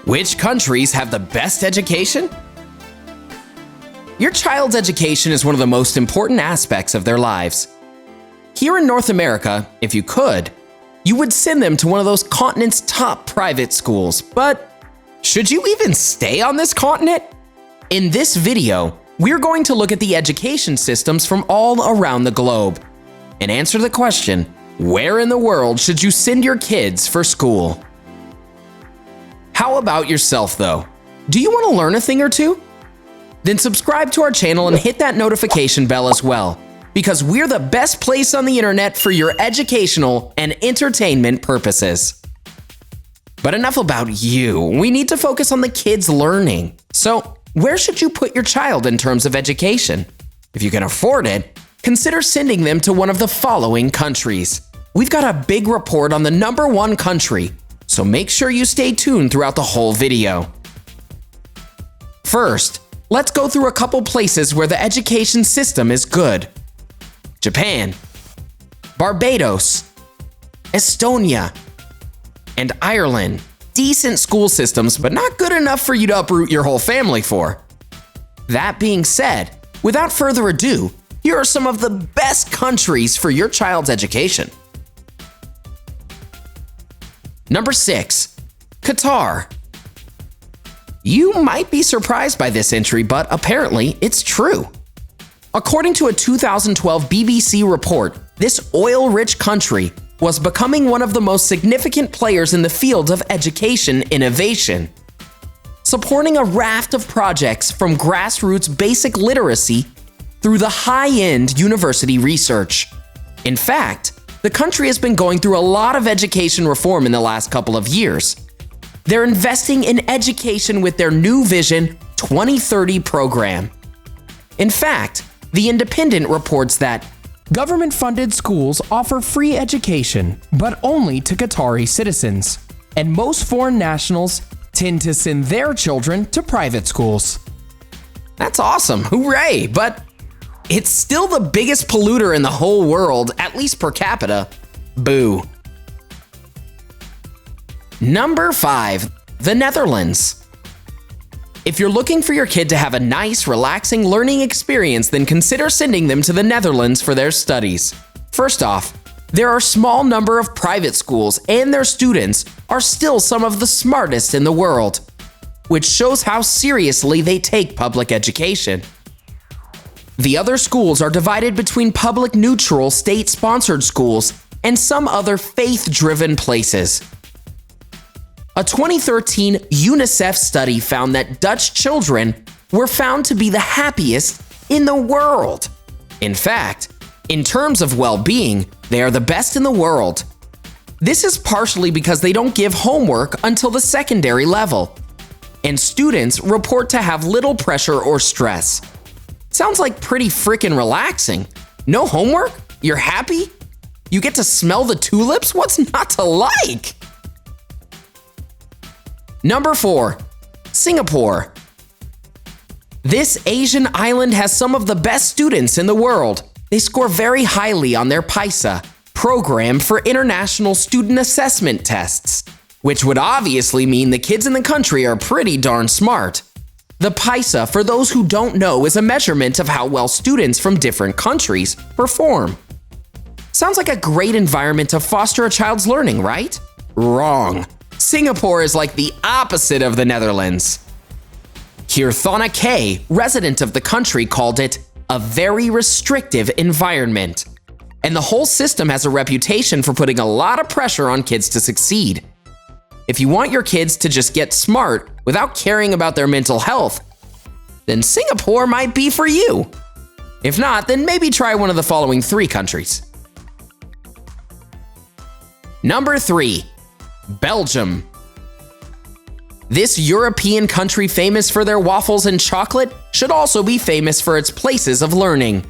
Which countries have the best education? Your child's education is one of the most important aspects of their lives. Here in North America, if you could, you would send them to one of those continent's top private schools, but should you even stay on this continent? In this video, we're going to look at the education systems from all around the globe and answer the question, where in the world should you send your kids for school? How about yourself though? Do you want to learn a thing or two? Then subscribe to our channel and hit that notification bell as well, because we're the best place on the internet for your educational and entertainment purposes. But enough about you. We need to focus on the kids learning. So, where should you put your child in terms of education? If you can afford it, consider sending them to one of the following countries. We've got a big report on the #1 country, so make sure you stay tuned throughout the whole video. First, let's go through a couple places where the education system is good. Japan, Barbados, Estonia, and Ireland. Decent school systems, but not good enough for you to uproot your whole family for. That being said, without further ado, here are some of the best countries for your child's education. Number 6, Qatar. You might be surprised by this entry, but apparently it's true. According to a 2012 BBC report, this oil-rich country was becoming one of the most significant players in the field of education innovation, supporting a raft of projects from grassroots basic literacy through the high-end university research. In fact, the country has been going through a lot of education reform in the last couple of years. They're investing in education with their new Vision 2030 program. In fact, The Independent reports that government-funded schools offer free education, but only to Qatari citizens, and most foreign nationals tend to send their children to private schools. That's awesome, hooray! But it's still the biggest polluter in the whole world, at least per capita. Boo. Number 5, the Netherlands. If you're looking for your kid to have a nice, relaxing learning experience, then consider sending them to the Netherlands for their studies. First off, there are a small number of private schools, and their students are still some of the smartest in the world, which shows how seriously they take public education. The other schools are divided between public neutral state-sponsored schools and some other faith-driven places. A 2013 UNICEF study found that Dutch children were found to be the happiest in the world. In fact, in terms of well-being, they are the best in the world. This is partially because they don't give homework until the secondary level, and students report to have little pressure or stress. Sounds like pretty freaking relaxing. No homework? You're happy? You get to smell the tulips? What's not to like? Number 4, Singapore. This Asian island has some of the best students in the world. They score very highly on their PISA, program for international student assessment tests, which would obviously mean the kids in the country are pretty darn smart. The PISA, for those who don't know, is a measurement of how well students from different countries perform. Sounds like a great environment to foster a child's learning, right? Wrong. Singapore is like the opposite of the Netherlands. Kirthona K, resident of the country, called it a very restrictive environment. And the whole system has a reputation for putting a lot of pressure on kids to succeed. If you want your kids to just get smart without caring about their mental health, then Singapore might be for you. If not, then maybe try one of the following 3 countries. Number 3, Belgium. This European country, famous for their waffles and chocolate, should also be famous for its places of learning.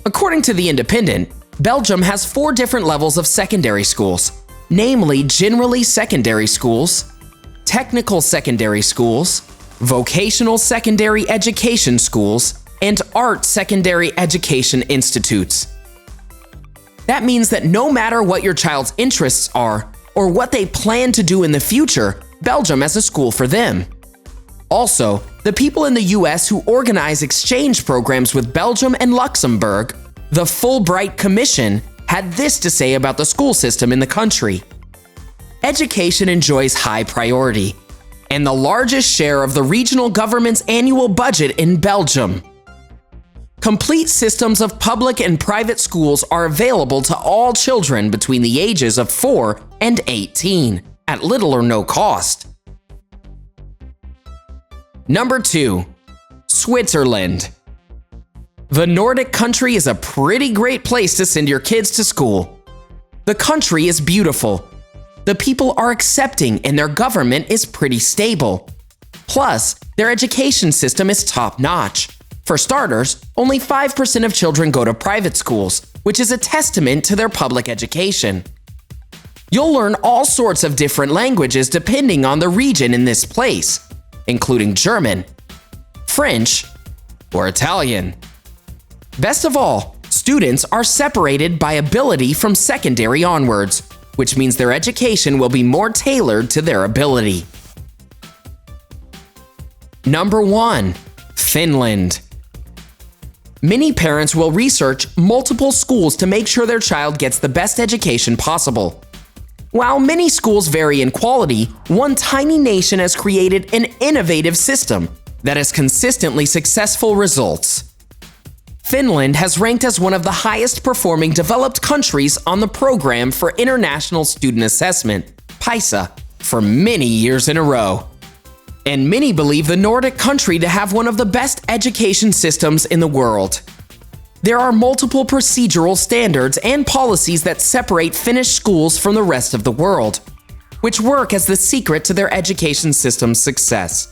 According to The Independent, Belgium has 4 different levels of secondary schools, namely generally secondary schools, technical secondary schools, vocational secondary education schools, and art secondary education institutes. That means that no matter what your child's interests are, or what they plan to do in the future, Belgium as a school for them. Also, the people in the US who organize exchange programs with Belgium and Luxembourg, the Fulbright Commission, had this to say about the school system in the country. Education enjoys high priority and the largest share of the regional government's annual budget in Belgium. Complete systems of public and private schools are available to all children between the ages of 4 and 18 at little or no cost. Number 2. Switzerland. The Nordic country is a pretty great place to send your kids to school. The country is beautiful. The people are accepting and their government is pretty stable. Plus, their education system is top-notch. For starters, only 5% of children go to private schools, which is a testament to their public education. You'll learn all sorts of different languages depending on the region in this place, including German, French, or Italian. Best of all, students are separated by ability from secondary onwards, which means their education will be more tailored to their ability. Number 1. Finland. Many parents will research multiple schools to make sure their child gets the best education possible. While many schools vary in quality, one tiny nation has created an innovative system that has consistently successful results. Finland has ranked as one of the highest performing developed countries on the Program for International Student Assessment, PISA, for many years in a row. And many believe the Nordic country to have one of the best education systems in the world. There are multiple procedural standards and policies that separate Finnish schools from the rest of the world, which work as the secret to their education system's success.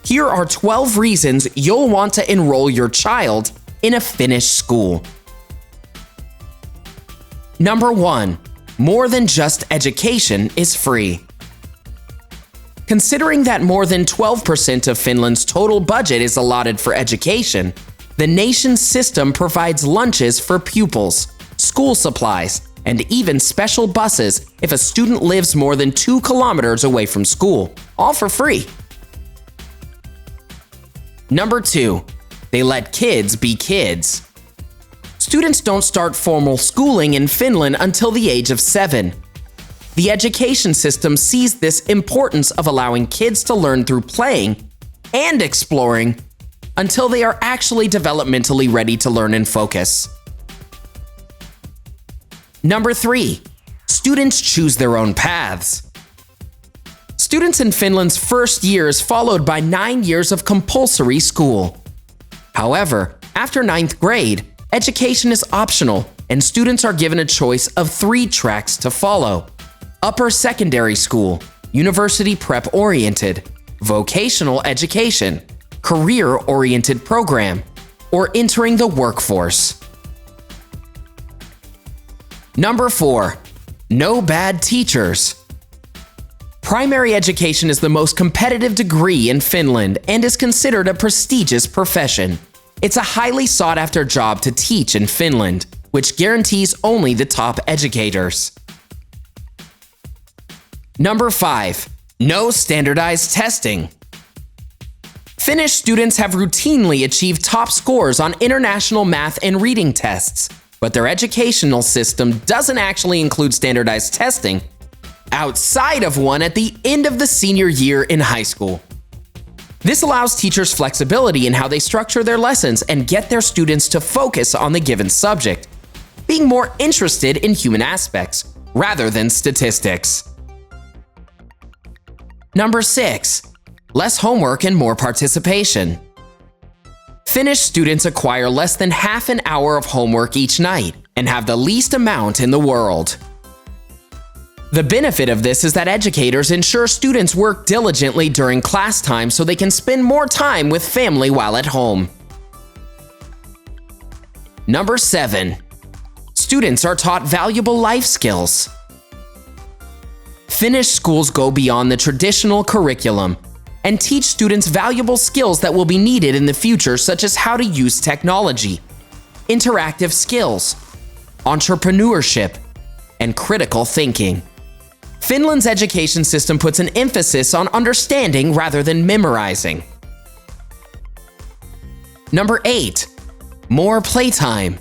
Here are 12 reasons you'll want to enroll your child in a Finnish school. Number 1. More than just education is free. Considering that more than 12% of Finland's total budget is allotted for education, the nation's system provides lunches for pupils, school supplies, and even special buses if a student lives more than 2 kilometers away from school, all for free. Number 2. They let kids be kids. Students don't start formal schooling in Finland until the age of 7. The education system sees this importance of allowing kids to learn through playing and exploring until they are actually developmentally ready to learn and focus. Number 3. Students choose their own paths. Students in Finland's first year is followed by 9 years of compulsory school. However, after 9th grade, education is optional and students are given a choice of 3 tracks to follow: upper secondary school, university prep-oriented, vocational education, career-oriented program, or entering the workforce. Number 4. No bad teachers. Primary education is the most competitive degree in Finland and is considered a prestigious profession. It's a highly sought-after job to teach in Finland, which guarantees only the top educators. Number 5. No standardized testing. Finnish students have routinely achieved top scores on international math and reading tests, but their educational system doesn't actually include standardized testing outside of one at the end of the senior year in high school. This allows teachers flexibility in how they structure their lessons and get their students to focus on the given subject, being more interested in human aspects rather than statistics. Number 6. Less homework and more participation. Finnish students acquire less than half an hour of homework each night and have the least amount in the world. The benefit of this is that educators ensure students work diligently during class time so they can spend more time with family while at home. Number 7. Students are taught valuable life skills. Finnish schools go beyond the traditional curriculum and teach students valuable skills that will be needed in the future, such as how to use technology, interactive skills, entrepreneurship, and critical thinking. Finland's education system puts an emphasis on understanding rather than memorizing. Number 8. More playtime.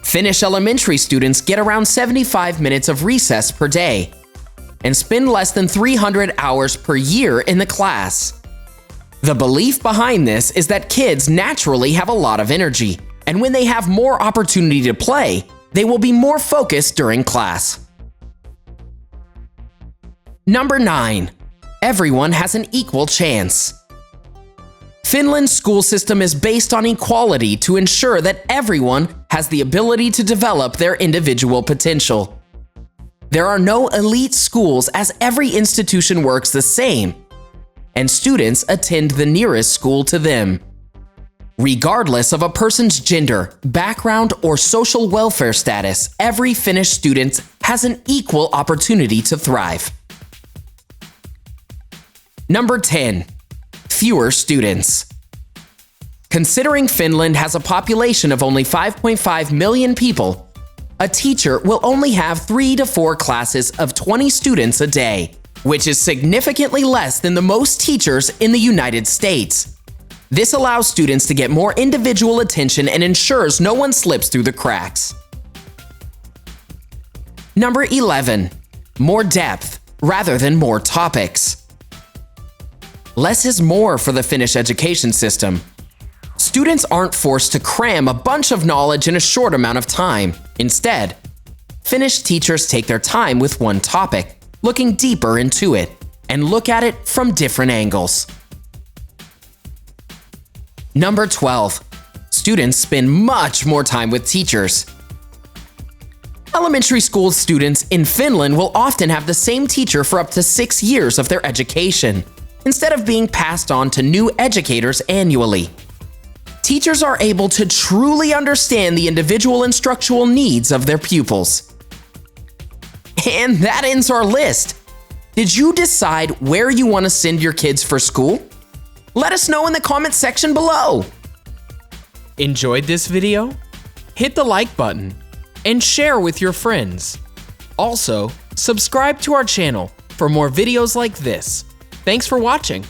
Finnish elementary students get around 75 minutes of recess per day and spend less than 300 hours per year in the class. The belief behind this is that kids naturally have a lot of energy, and when they have more opportunity to play, they will be more focused during class. Number 9. Everyone has an equal chance. Finland's school system is based on equality to ensure that everyone has the ability to develop their individual potential. There are no elite schools as every institution works the same, and students attend the nearest school to them. Regardless of a person's gender, background, or social welfare status, every Finnish student has an equal opportunity to thrive. Number 10. Fewer students. Considering Finland has a population of only 5.5 million people, a teacher will only have 3 to 4 classes of 20 students a day, which is significantly less than the most teachers in the United States. This allows students to get more individual attention and ensures no one slips through the cracks. Number 11. More depth rather than more topics. Less is more for the Finnish education system. Students aren't forced to cram a bunch of knowledge in a short amount of time. Instead, Finnish teachers take their time with one topic, looking deeper into it, and look at it from different angles. Number 12. Students spend much more time with teachers. Elementary school students in Finland will often have the same teacher for up to 6 years of their education, instead of being passed on to new educators annually. Teachers are able to truly understand the individual instructional needs of their pupils. And that ends our list. Did you decide where you want to send your kids for school? Let us know in the comment section below. Enjoyed this video? Hit the like button and share with your friends. Also, subscribe to our channel for more videos like this. Thanks for watching.